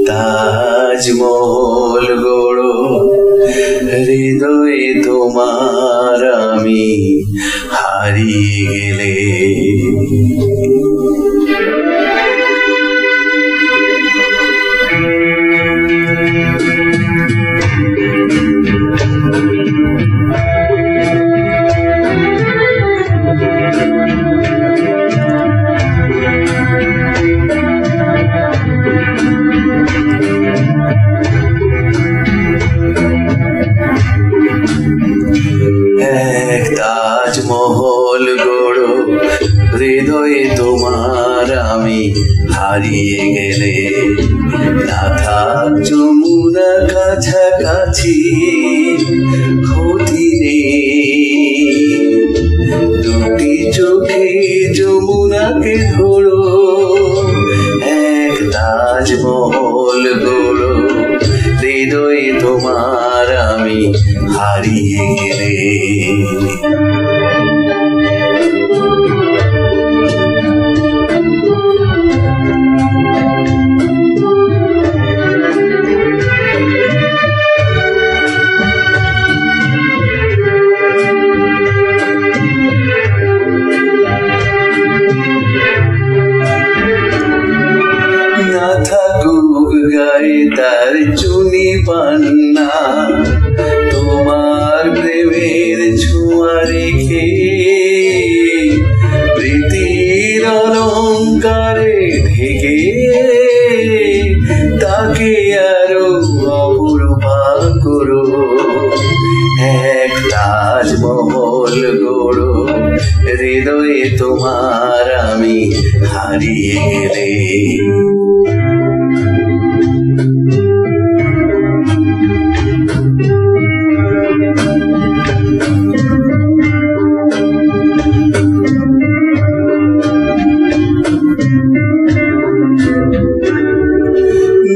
তাজমহল গড়ো হৃদয়ে তোমার আমি হারিয়ে গেলে। তাজমহল গড়ো হৃদয়ে তোমার আমি হারিয়ে গেলে। না থাক যমুনা কাছাকাছি ক্ষতি নেই, দুটি চোখে যমুনাকে ধরো। তাজমহল গড়ো হৃদয়ে তোমার আমি হারিয়ে গেলে। না থাকুক গায়ে তার চুনি পান্না, তোমার প্রেমের ছোঁয়া রেখে প্রীতির অলঙ্কারে ঢেকে তাকে আরো অপরূপা করো। তাজমহল গড়ো হৃদয়ে তোমার আমি হারিয়ে গেলে।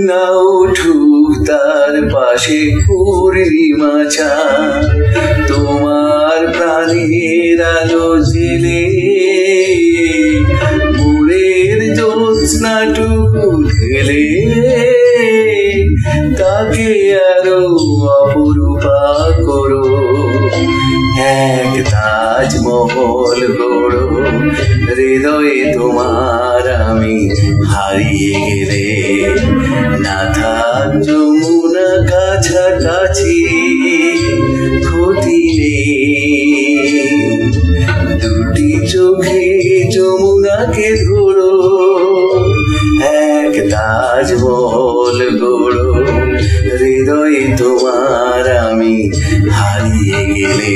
না উঠুক তার পাশে পূর্ণিমা চাঁদ, তোমার প্রাণের আলো জেলে মোরের জ্যোৎস্নাটুকু ঢেলে তাকে আরো অপরূপা করো। তাজমহল গড়ো হৃদয়ে তোমার আমি হারিয়ে গেলে। না থাক যমুনা কাছাকাছি ক্ষতি নেই, দুটি চোখে যমুনাকে ধরো। তাজমহল গড়ো হৃদয়ে তোমার আমি হারিয়ে গেলে।